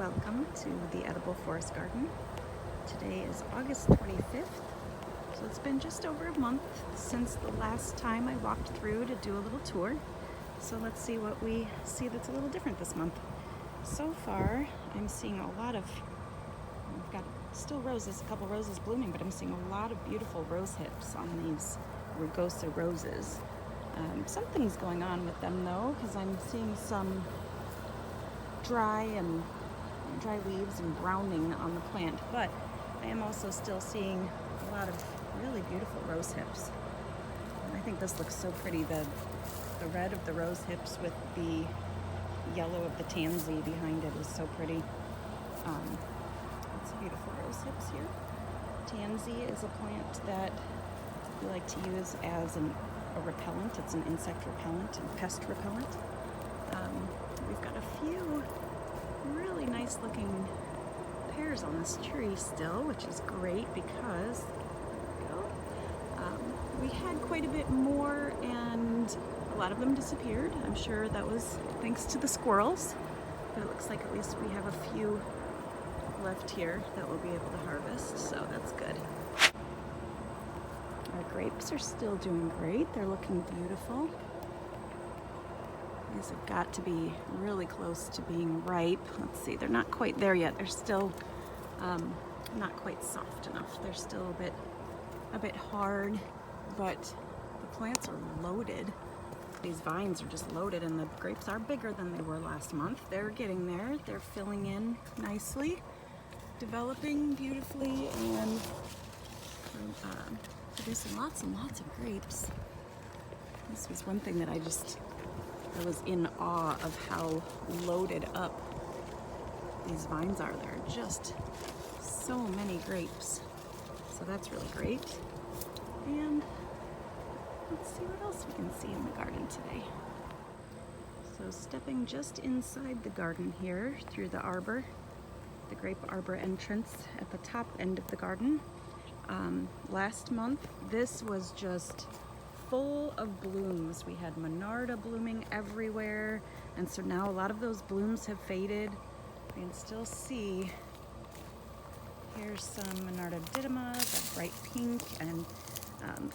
Welcome to the Edible Forest Garden. Today is August 25th, so it's been just over a month since the last time I walked through to do a little tour. So let's see what we see that's a little different this month. So far, I'm seeing a lot of, I've got still roses, a couple roses blooming, but I'm seeing a lot of beautiful rose hips on these rugosa roses. Something's going on with them though, because I'm seeing some dry leaves and browning on the plant, but I am also still seeing a lot of really beautiful rose hips. And I think this looks so pretty, the red of the rose hips with the yellow of the tansy behind it is so pretty. It's beautiful rose hips here. Tansy is a plant that we like to use as a repellent. It's an insect repellent and pest repellent. We've got a few really nice looking pears on this tree still, which is great because we had quite a bit more and a lot of them disappeared. I'm sure that was thanks to the squirrels, but it looks like at least we have a few left here that we'll be able to harvest, so that's good. Our grapes are still doing great. They're looking beautiful. These have got to be really close to being ripe. Let's see, they're not quite there yet. They're still not quite soft enough. They're still a bit hard, but the plants are loaded. These vines are just loaded, and the grapes are bigger than they were last month. They're getting there. They're filling in nicely, developing beautifully, and producing lots and lots of grapes. This was one thing that I was in awe of how loaded up these vines are. There are just so many grapes. So that's really great. And let's see what else we can see in the garden today. So stepping just inside the garden here through the arbor, the grape arbor entrance at the top end of the garden. Last month, this was just full of blooms. We had Monarda blooming everywhere, and so now a lot of those blooms have faded. You can still see, here's some Monarda didyma, the bright pink, and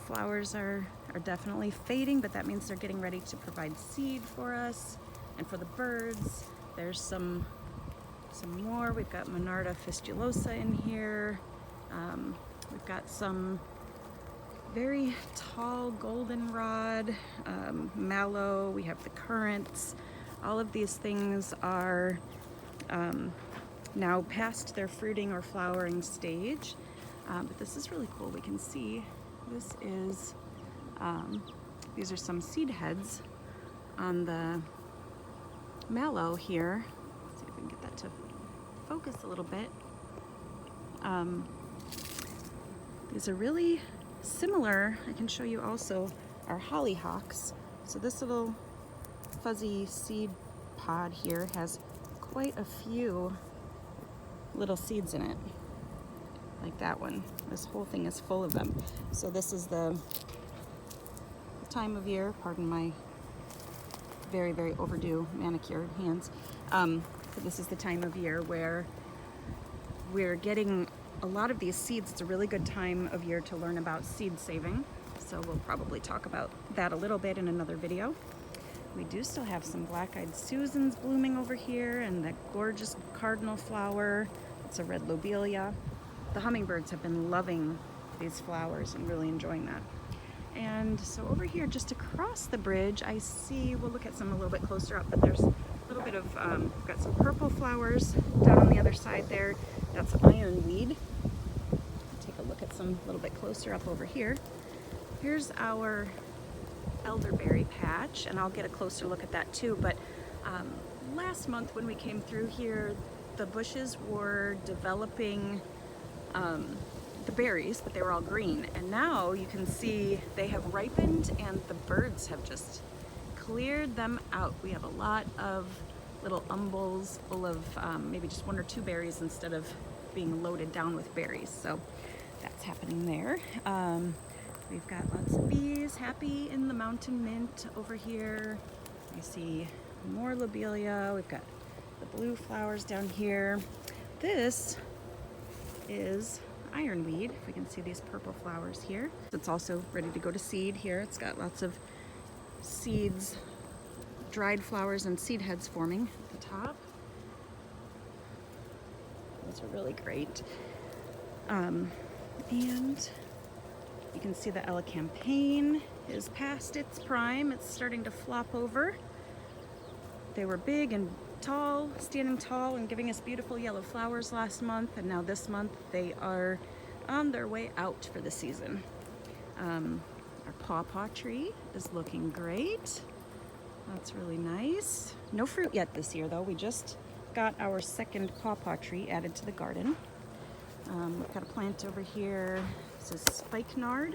flowers are definitely fading, but that means they're getting ready to provide seed for us and for the birds. There's some more. We've got Monarda fistulosa in here. We've got some very tall goldenrod, mallow. We have the currants. All of these things are now past their fruiting or flowering stage, but this is really cool. We can see this is these are some seed heads on the mallow here. Let's see if we can get that to focus a little bit. These are really similar. I can show you also our hollyhocks. So this little fuzzy seed pod here has quite a few little seeds in it, like that one. This whole thing is full of them. So this is the time of year, pardon my very, very overdue manicured hands. But this is the time of year where we're getting a lot of these seeds. It's a really good time of year to learn about seed saving. So we'll probably talk about that a little bit in another video. We do still have some black-eyed Susans blooming over here, and that gorgeous cardinal flower. It's a red lobelia. The hummingbirds have been loving these flowers and really enjoying that. And so over here, just across the bridge, I see, we'll look at some a little bit closer up, but there's a little bit of, we've got some purple flowers down on the other side there. That's ironweed. Take a look at some a little bit closer up over here. Here's our elderberry patch, and I'll get a closer look at that too. But last month when we came through here, the bushes were developing the berries, but they were all green. And now you can see they have ripened and the birds have just cleared them out. We have a lot of little umbels full of maybe just one or two berries instead of being loaded down with berries. So that's happening there. We've got lots of bees happy in the mountain mint over here. You see more lobelia. We've got the blue flowers down here. This is ironweed, if we can see these purple flowers here. It's also ready to go to seed here. It's got lots of seeds, dried flowers and seed heads forming at the top. Those are really great. And you can see the elecampane is past its prime. It's starting to flop over. They were big and tall, standing tall and giving us beautiful yellow flowers last month, and now this month they are on their way out for the season. Our pawpaw tree is looking great. That's really nice. No fruit yet this year though. We just got our second pawpaw tree added to the garden. We've got a plant over here. This is spikenard,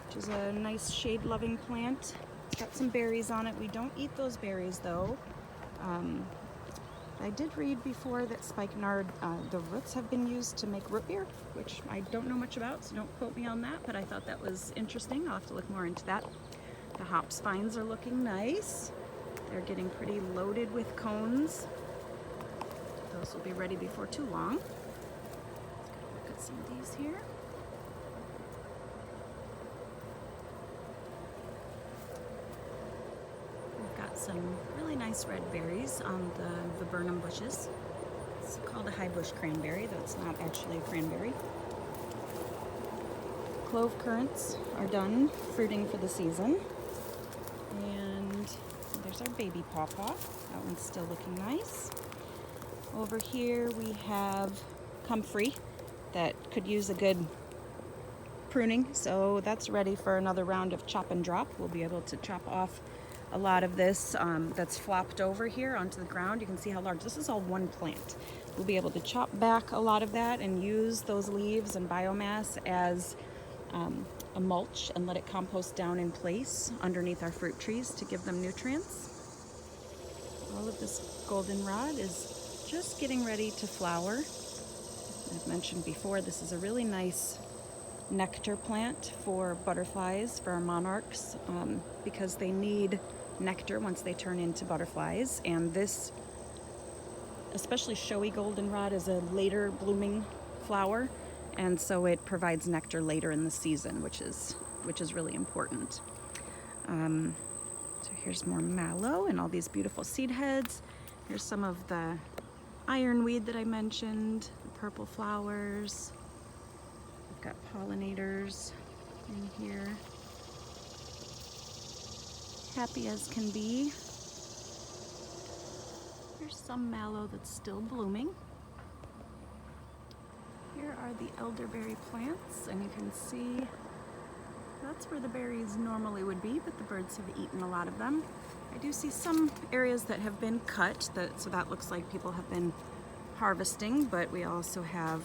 which is a nice shade-loving plant. It's got some berries on it. We don't eat those berries though. I did read before that spikenard, the roots have been used to make root beer, which I don't know much about, so don't quote me on that, but I thought that was interesting. I'll have to look more into that. The hop spines are looking nice. They're getting pretty loaded with cones. Those will be ready before too long. Let's go look at some of these here. Some really nice red berries on the viburnum bushes. It's called a high bush cranberry, though it's not actually a cranberry. Clove currants are done fruiting for the season. And there's our baby pawpaw. That one's still looking nice. Over here we have comfrey that could use a good pruning, so that's ready for another round of chop and drop. We'll be able to chop off a lot of this that's flopped over here onto the ground. You can see how large. This is all one plant. We'll be able to chop back a lot of that and use those leaves and biomass as a mulch and let it compost down in place underneath our fruit trees to give them nutrients. All of this goldenrod is just getting ready to flower. I've mentioned before, this is a really nice nectar plant for butterflies, for our monarchs, because they need nectar once they turn into butterflies. And this, especially showy goldenrod, is a later blooming flower, and so it provides nectar later in the season, which is really important. So here's more mallow and all these beautiful seed heads. Here's some of the ironweed that I mentioned, the purple flowers. We've got pollinators in here. Happy as can be. Here's some mallow that's still blooming. Here are the elderberry plants, and you can see that's where the berries normally would be, but the birds have eaten a lot of them. I do see some areas that have been cut, so that looks like people have been harvesting, but we also have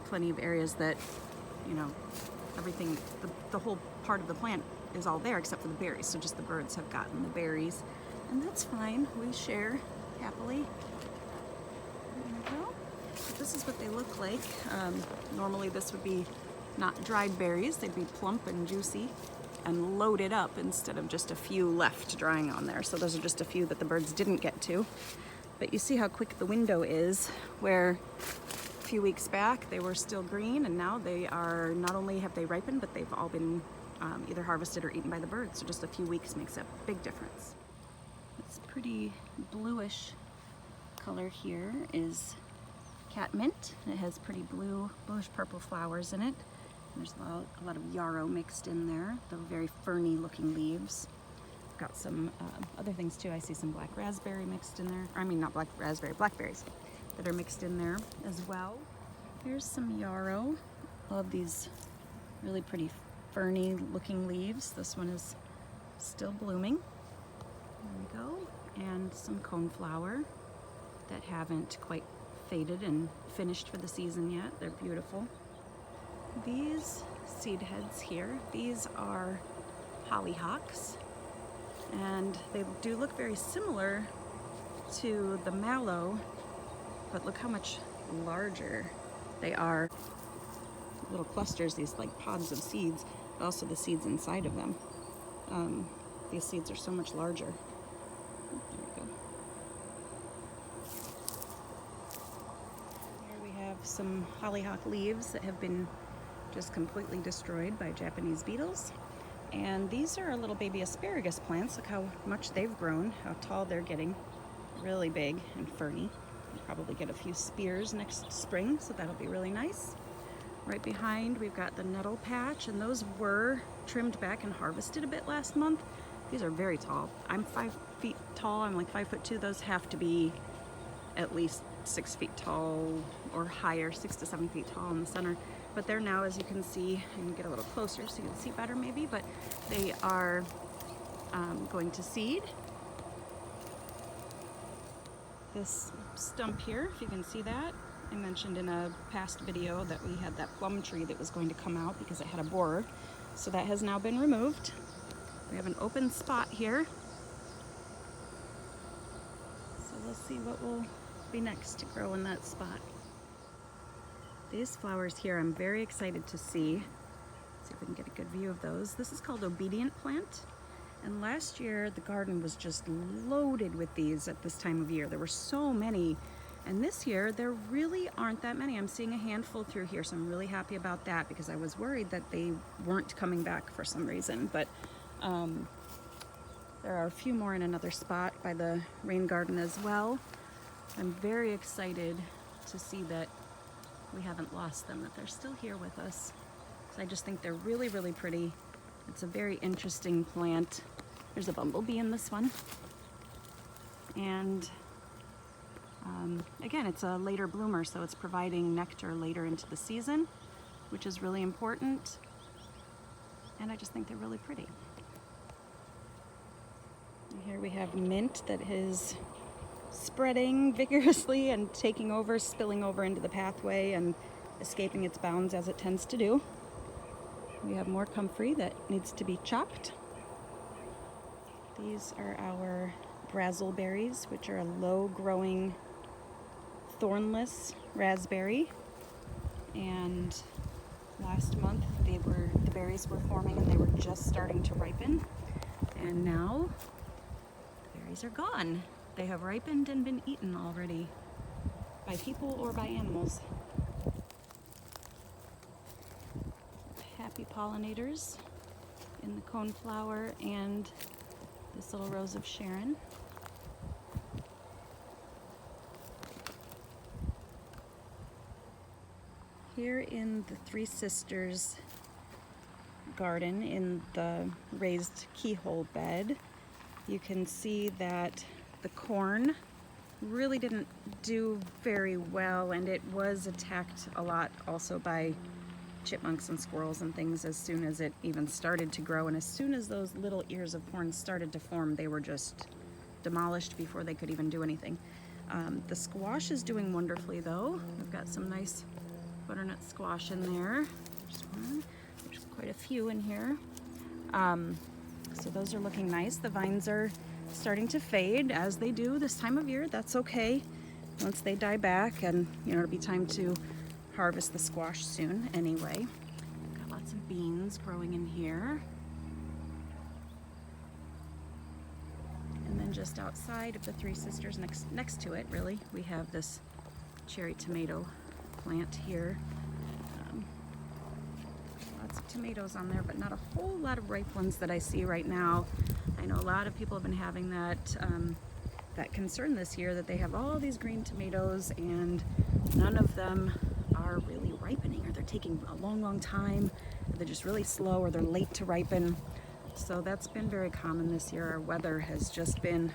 plenty of areas that, you know, everything, the whole part of the plant is all there except for the berries, so just the birds have gotten the berries, and that's fine. We share happily. There we go. But this is what they look like. Normally this would be not dried berries. They'd be plump and juicy and loaded up instead of just a few left drying on there. So those are just a few that the birds didn't get to. But you see how quick the window is, where a few weeks back they were still green, and now they are, not only have they ripened, but they've all been either harvested or eaten by the birds. So just a few weeks makes a big difference. This pretty bluish color here is catmint. It has pretty bluish purple flowers in it. There's a lot of yarrow mixed in there, the very ferny looking leaves. Got some other things too. I see some black raspberry mixed in there. I mean, not black raspberry, blackberries that are mixed in there as well. Here's some yarrow. Love these really pretty ferny looking leaves. This one is still blooming. There we go. And some coneflower that haven't quite faded and finished for the season yet. They're beautiful. These seed heads here, these are hollyhocks, and they do look very similar to the mallow, but look how much larger they are. Little clusters, these like pods of seeds, but also the seeds inside of them. These seeds are so much larger. There we go. some hollyhock leaves that have been just completely destroyed by Japanese beetles. And these are our little baby asparagus plants. Look how much they've grown, how tall they're getting. Really big and ferny. We'll probably get a few spears next spring, so that'll be really nice. Right behind, we've got the nettle patch, and those were trimmed back and harvested a bit last month. These are very tall. I'm 5 feet tall, I'm like 5'2". Those have to be at least 6 feet tall or higher, 6 to 7 feet tall in the center. But they're now, as you can see, I can get a little closer so you can see better maybe, but they are going to seed. This stump here, if you can see that, I mentioned in a past video that we had that plum tree that was going to come out because it had a borer. So that has now been removed. We have an open spot here. So we'll see what will be next to grow in that spot. These flowers here I'm very excited to see. Let's see if we can get a good view of those. This is called Obedient Plant. And last year the garden was just loaded with these at this time of year. There were so many. And this year there really aren't that many. I'm seeing a handful through here, so I'm really happy about that because I was worried that they weren't coming back for some reason. But there are a few more in another spot by the rain garden as well. I'm very excited to see that we haven't lost them, that they're still here with us. So I just think they're really, really pretty. It's a very interesting plant. There's a bumblebee in this one. And again, it's a later bloomer, so it's providing nectar later into the season, which is really important. And I just think they're really pretty. And here we have mint that is spreading vigorously and taking over, spilling over into the pathway and escaping its bounds as it tends to do. We have more comfrey that needs to be chopped. These are our brazzleberries, which are a low-growing, thornless raspberry. And last month the berries were forming and they were just starting to ripen. And now the berries are gone. They have ripened and been eaten already by people or by animals. Happy pollinators in the coneflower and this little rose of Sharon. Here in the Three Sisters garden in the raised keyhole bed, you can see that the corn really didn't do very well, and it was attacked a lot also by chipmunks and squirrels and things as soon as it even started to grow. And as soon as those little ears of corn started to form, they were just demolished before they could even do anything. The squash is doing wonderfully though. We've got some nice butternut squash in there. There's one. There's quite a few in here. So those are looking nice. The vines are starting to fade as they do this time of year. That's okay. Once they die back, and it'll be time to harvest the squash soon anyway. Got lots of beans growing in here. And then just outside of the Three Sisters, next to it really, we have this cherry tomato plant here. Lots of tomatoes on there, but not a whole lot of ripe ones that I see right now. I know a lot of people have been having that concern this year, that they have all these green tomatoes and none of them are really ripening, or they're taking a long time, or they're just really slow, or they're late to ripen. So that's been very common this year. Our weather has just been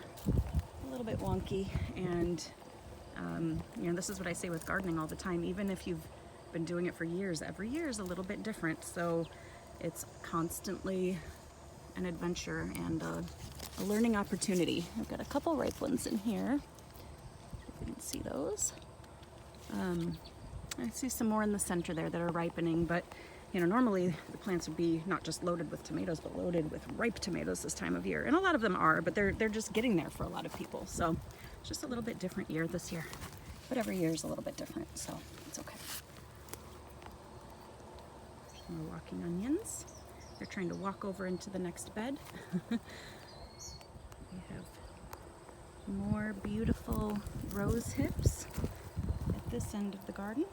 a little bit wonky, and this is what I say with gardening all the time. Even if you've been doing it for years, every year is a little bit different. So it's constantly an adventure and a learning opportunity. I've got a couple ripe ones in here. If you can see those. I see some more in the center there that are ripening, but normally the plants would be not just loaded with tomatoes, but loaded with ripe tomatoes this time of year. And a lot of them are, but they're just getting there for a lot of people. So it's just a little bit different year this year. But every year is a little bit different, so it's okay. Some more walking onions. They're trying to walk over into the next bed. We have more beautiful rose hips at this end of the garden.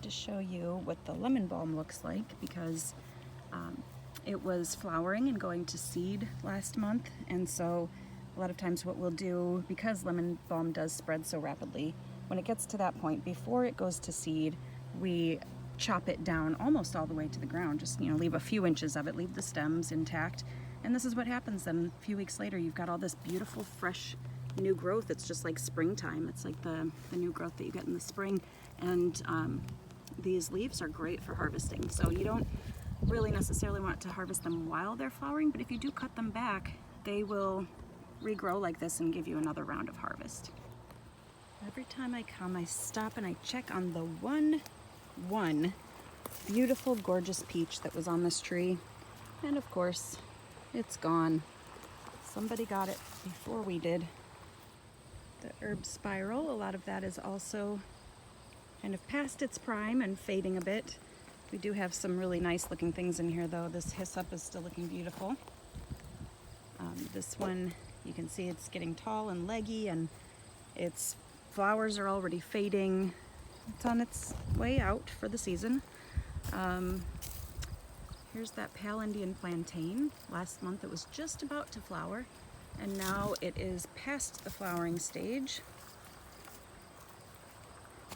to show you what the lemon balm looks like, because it was flowering and going to seed last month, and so a lot of times what we'll do, because lemon balm does spread so rapidly, when it gets to that point, before it goes to seed, we chop it down almost all the way to the ground. Just, you know, leave a few inches of it, leave the stems intact, and this is what happens then. A few weeks later, you've got all this beautiful, fresh, new growth. It's just like springtime. It's like the new growth that you get in the spring, and these leaves are great for harvesting. So you don't really necessarily want to harvest them while they're flowering, but if you do cut them back, they will regrow like this and give you another round of harvest. Every time I come, I stop and I check on the one beautiful, gorgeous peach that was on this tree, and of course, it's gone. Somebody got it before we did. The herb spiral, a lot of that is also kind of past its prime and fading a bit. We do have some really nice looking things in here though. This hyssop is still looking beautiful. This one, you can see it's getting tall and leggy, and its flowers are already fading. It's on its way out for the season. Here's that pale Indian plantain. Last month it was just about to flower, and now it is past the flowering stage.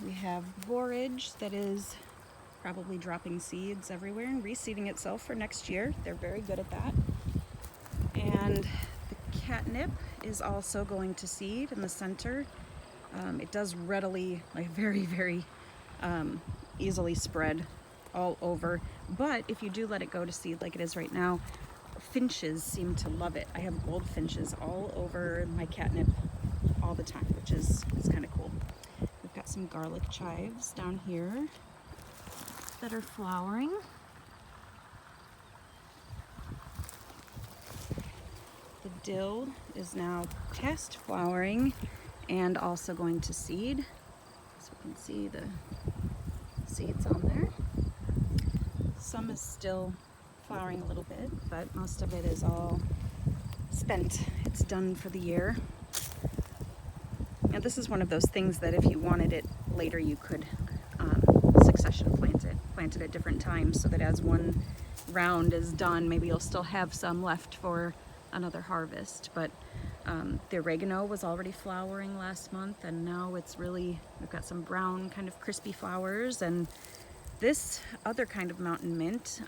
We have borage that is probably dropping seeds everywhere and reseeding itself for next year. They're very good at that. And the catnip is also going to seed in the center. It does readily, like very easily spread all over, but if you do let it go to seed like it is right now, finches seem to love it. I have goldfinches all over my catnip all the time, which is kind of cool. We've got some garlic chives down here that are flowering. The dill is now past flowering and also going to seed. So you can see the seeds on there. Some is still flowering a little bit, but most of it is all spent. It's done for the year. Now this is one of those things that if you wanted it later, you could succession plant it at different times, so that as one round is done, maybe you'll still have some left for another harvest. But the oregano was already flowering last month, and now it's really, we've got some brown kind of crispy flowers. And this other kind of mountain mint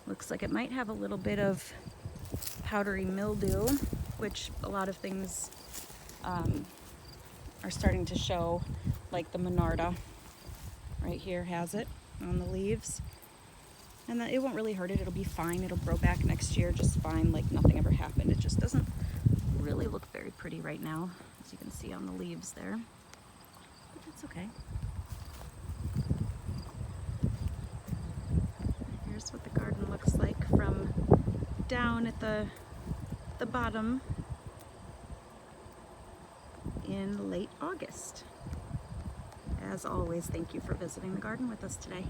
looks like it might have a little bit of powdery mildew, which a lot of things are starting to show, like the Monarda right here has it on the leaves. And it won't really hurt it, it'll be fine, it'll grow back next year just fine, like nothing ever happened. It just doesn't really look very pretty right now, as you can see on the leaves there, but that's okay. Here's what the garden looks like from down at the bottom in late August. As always, thank you for visiting the garden with us today.